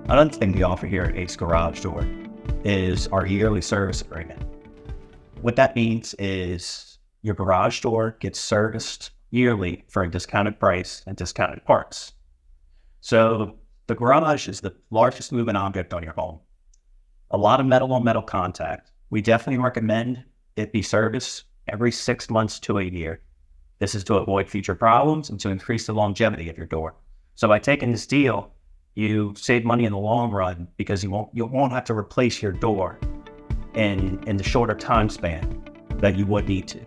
Another thing we offer here at Ace Garage Door is our yearly service agreement. What that means is your garage door gets serviced yearly for a discounted price and discounted parts. So the garage is the largest moving object on your home. A lot of metal on metal contact. We definitely recommend it be serviced every 6 months to a year. This is to avoid future problems and to increase the longevity of your door. So by taking this deal, you save money in the long run because you won't have to replace your door in the shorter time span that you would need to.